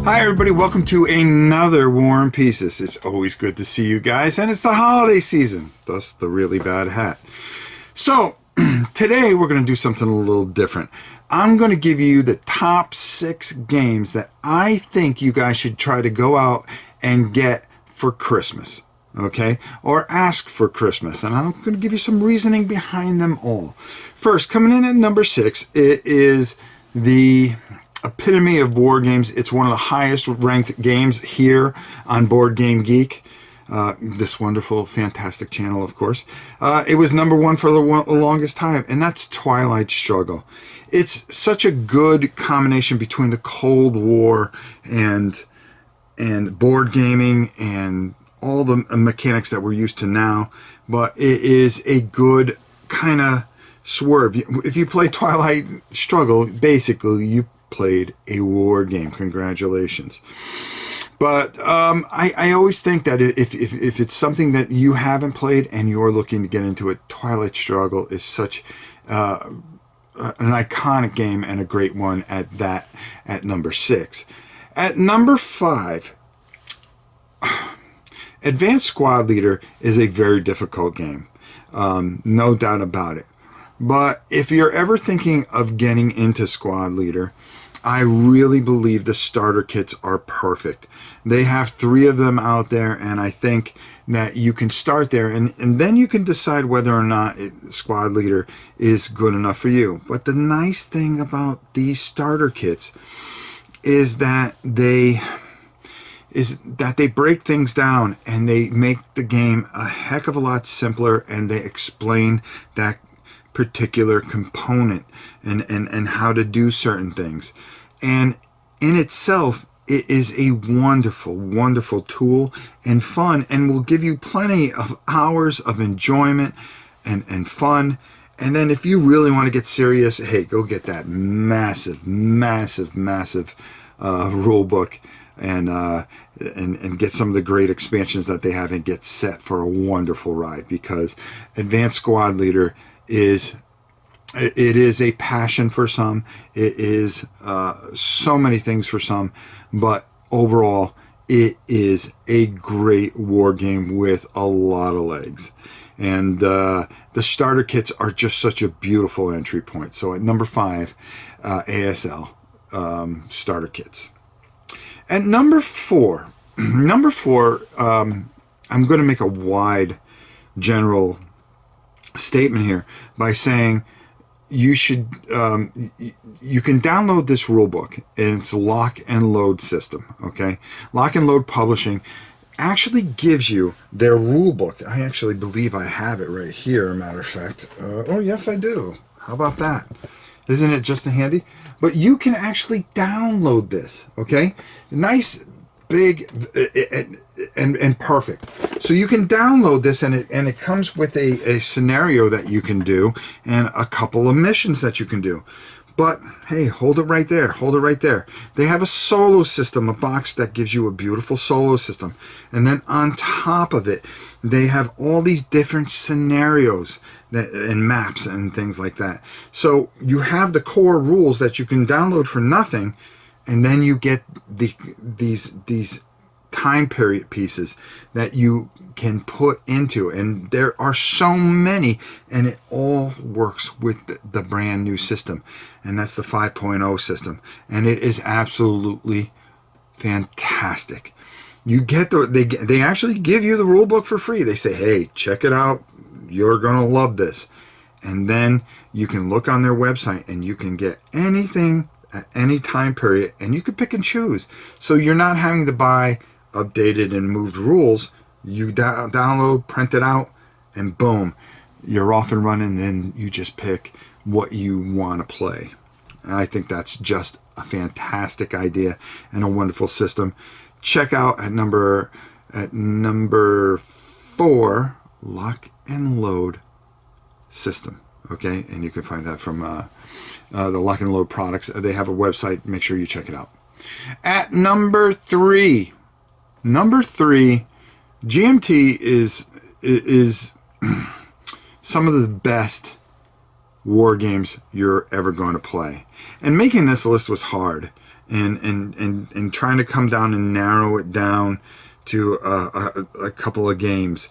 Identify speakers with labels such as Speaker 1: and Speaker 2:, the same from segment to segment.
Speaker 1: Hi everybody, welcome to another War and Pieces. It's always good to see you guys, and it's the holiday season, thus the really bad hat. So, today we're going to do something a little different. I'm going to give you the top 6 games that I think you guys should try to go out and get for Christmas, okay? Or ask for Christmas, and I'm going to give you some reasoning behind them all. First, coming in at number 6, it is the epitome of war games. It's one of the highest ranked games here on Board Game Geek, this wonderful, fantastic channel, of course. It was number 1 for the longest time, and that's Twilight Struggle. It's such a good combination between the Cold War and board gaming and all the mechanics that we're used to now, but it is a good kind of swerve. If you play Twilight Struggle, basically you played a war game. Congratulations. But I always think that if it's something that you haven't played and you're looking to get into it, Twilight Struggle is such an iconic game and a great one at number 6. At number 5, Advanced Squad Leader is a very difficult game. No doubt about it. But if you're ever thinking of getting into Squad Leader, I really believe the starter kits are perfect. They have 3 of them out there, and I think that you can start there, and then you can decide whether or not Squad Leader is good enough for you. But the nice thing about these starter kits is that they break things down and they make the game a heck of a lot simpler, and they explain that particular component and how to do certain things. And in itself, it is a wonderful, wonderful tool and fun, and will give you plenty of hours of enjoyment and fun. And then if you really want to get serious, hey, go get that massive, massive, massive rule book and get some of the great expansions that they have and get set for a wonderful ride, because Advanced Squad Leader is a passion for some. It is so many things for some, but overall it is a great war game with a lot of legs. And the starter kits are just such a beautiful entry point. So at number 5, ASL starter kits. At number 4, I'm going to make a wide general statement here by saying you should you can download this rule book, and it's Lock and Load system. Okay, Lock and Load Publishing actually gives you their rule book. I actually believe I have it right here, matter of fact. Oh yes, I do. How about that? Isn't it just handy? But you can actually download this. Okay, nice, big, and perfect. So you can download this, and it comes with a scenario that you can do and a couple of missions that you can do. But hey, hold it right there. Hold it right there. They have a solo system, a box that gives you a beautiful solo system. And then on top of it, they have all these different scenarios and maps and things like that. So you have the core rules that you can download for nothing, and then you get these time period pieces that you can put into, and there are so many, and it all works with the brand new system, and that's the 5.0 system, and it is absolutely fantastic. You get they actually give you the rule book for free. They say, hey, check it out, you're gonna love this. And then you can look on their website and you can get anything at any time period, and you can pick and choose. So you're not having to buy updated and moved rules. You download, print it out, and boom, you're off and running, and you just pick what you want to play. And I think that's just a fantastic idea and a wonderful system. Check out at number 4, Lock and Load system. Okay, and you can find that from the Lock and Load products. They have a website. Make sure you check it out. At number 3, GMT is some of the best war games you're ever going to play. And making this list was hard. and trying to come down and narrow it down to a couple of games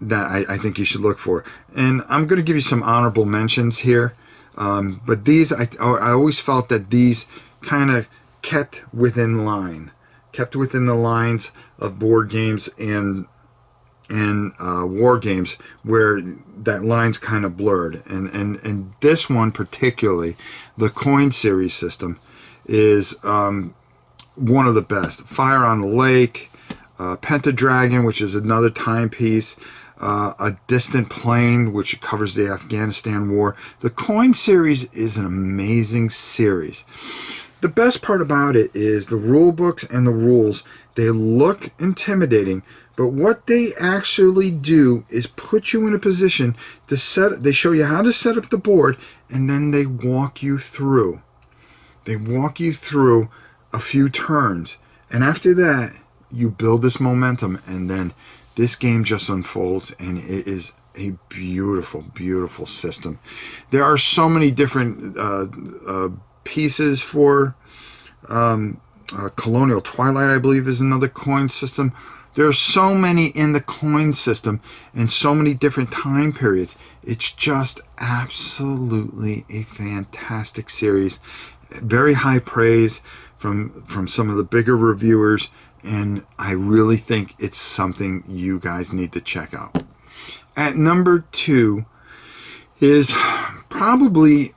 Speaker 1: that I think you should look for. And I'm going to give you some honorable mentions here. But these, I always felt that these kind of kept within the lines of board games and war games, where that line's kind of blurred. And this one particularly, the Coin series system, is one of the best. Fire on the Lake, Pentadragon, which is another timepiece, A Distant Plane, which covers the Afghanistan war. The Coin series is an amazing series. The best part about it is the rule books and the rules. They look intimidating, but what they actually do is put you in a position to set. They show you how to set up the board, and then they walk you through. They walk you through a few turns, and after that, you build this momentum, and then this game just unfolds, and it is a beautiful, beautiful system. There are so many different pieces for Colonial Twilight, I believe, is another coin system. There are so many in the coin system and so many different time periods. It's just absolutely a fantastic series. Very high praise from some of the bigger reviewers, and I really think it's something you guys need to check out. At number 2 is probably,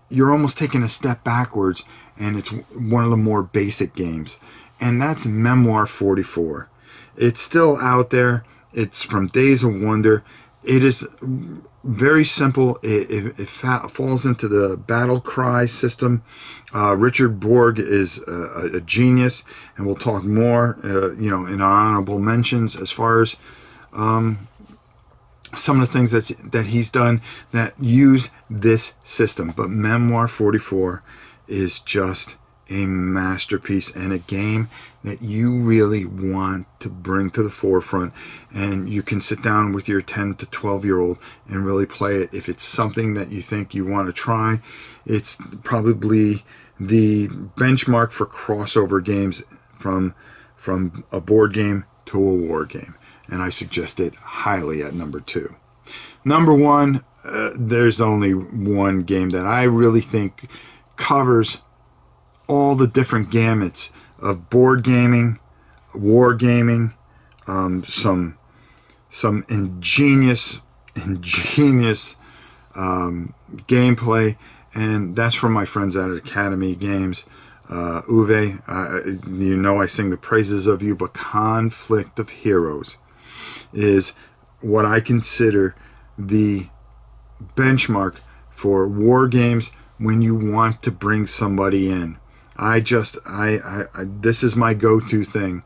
Speaker 1: you're almost taking a step backwards, and it's one of the more basic games, and that's Memoir 44. It's still out there. It's from Days of Wonder. It is very simple. It falls into the battle cry system. Richard Borg is a genius, and we'll talk more, in our honorable mentions as far as some of the things that he's done that use this system. But Memoir 44 is just a masterpiece and a game that you really want to bring to the forefront, and you can sit down with your 10 to 12 year old and really play it. If it's something that you think you want to try, it's probably the benchmark for crossover games from a board game to a war game, and I suggest it highly at number 2. Number 1, there's only one game that I really think covers all the different gamuts of board gaming, war gaming, some ingenious gameplay, and that's from my friends at Academy Games. Uwe, I sing the praises of you, but Conflict of Heroes is what I consider the benchmark for war games when you want to bring somebody in. This is my go-to thing.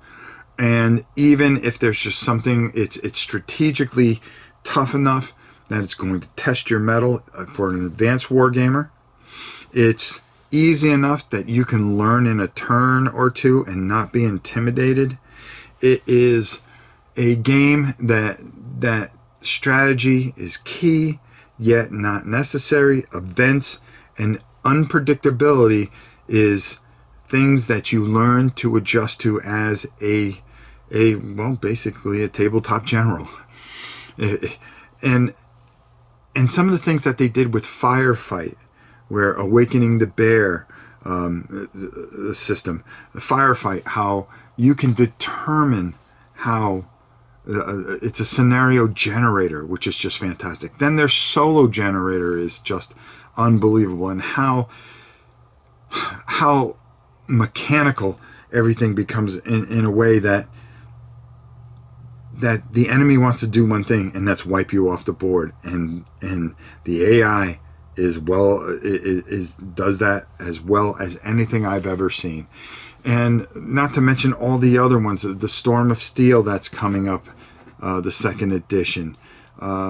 Speaker 1: And even if there's just something, it's strategically tough enough that it's going to test your mettle for an advanced war gamer. It's easy enough that you can learn in a turn or two and not be intimidated. It is a game that strategy is key, yet not necessary. Events and unpredictability is things that you learn to adjust to as basically a tabletop general. And some of the things that they did with Firefight, where Awakening the Bear, the system, the Firefight, how you can determine how it's a scenario generator, which is just fantastic. Then their solo generator is just unbelievable, and how mechanical everything becomes in a way that the enemy wants to do one thing, and that's wipe you off the board, and the AI does that as well as anything I've ever seen. And not to mention all the other ones, the Storm of Steel that's coming up, the 2nd edition,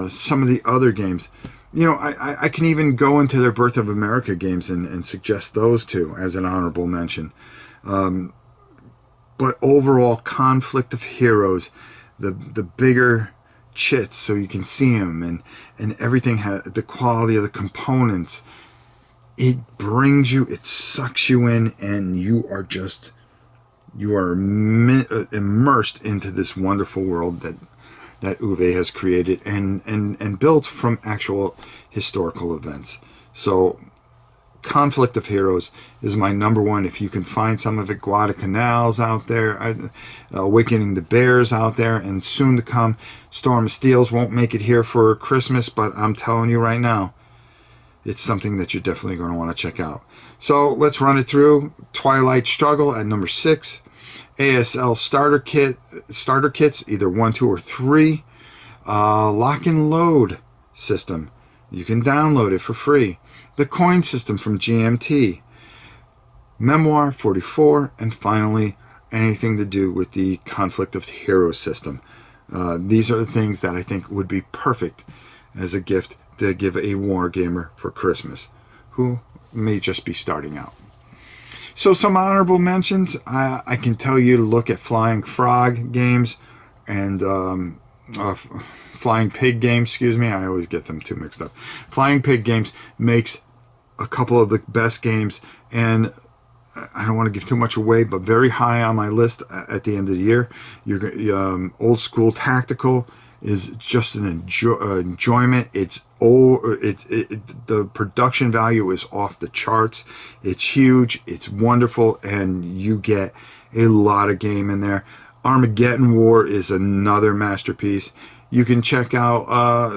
Speaker 1: some of the other games. I can even go into their Birth of America games and suggest those two as an honorable mention. But overall, Conflict of Heroes, the bigger chits so you can see them, and everything, the quality of the components, it brings you, it sucks you in, and you are immersed into this wonderful world that Uwe has created and built from actual historical events. So Conflict of Heroes is my number one. If you can find some of it, Guadalcanal's out there, Awakening the Bears out there, and soon to come, Storm of Steels won't make it here for Christmas, but I'm telling you right now, it's something that you're definitely going to want to check out. So let's run it through. Twilight Struggle at number 6. ASL starter kits, either 1, 2, or 3. Lock and Load system. You can download it for free. The coin system from GMT. Memoir 44. And finally, anything to do with the Conflict of Heroes system. These are the things that I think would be perfect as a gift to give a war gamer for Christmas, who may just be starting out. So some honorable mentions. I can tell you to look at Flying Frog games and Flying Pig games, excuse me. I always get them too mixed up. Flying Pig games makes a couple of the best games, and I don't want to give too much away, but very high on my list at the end of the year. Old School Tactical is just an enjoyment. It's the production value is off the charts. It's huge. It's wonderful, and you get a lot of game in there. Armageddon War is another masterpiece. You can check out,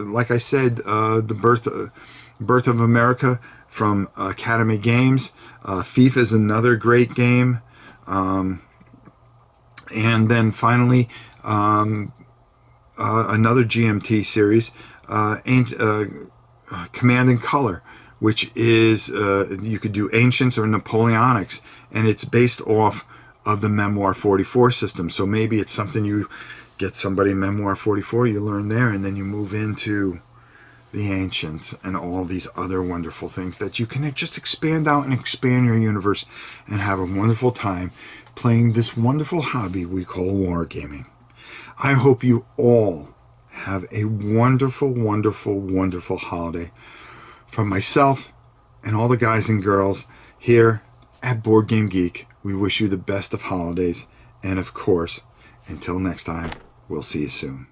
Speaker 1: like I said, the Birth of America from Academy Games. FIFA is another great game, and then finally, another GMT series, Command and Color, which is, you could do Ancients or Napoleonics, and it's based off of the Memoir 44 system. So maybe it's something you get somebody Memoir 44, you learn there, and then you move into the Ancients and all these other wonderful things that you can just expand out and expand your universe and have a wonderful time playing this wonderful hobby we call wargaming. I hope you all have a wonderful, wonderful, wonderful holiday. From myself and all the guys and girls here at Board Game Geek, we wish you the best of holidays. And of course, until next time, we'll see you soon.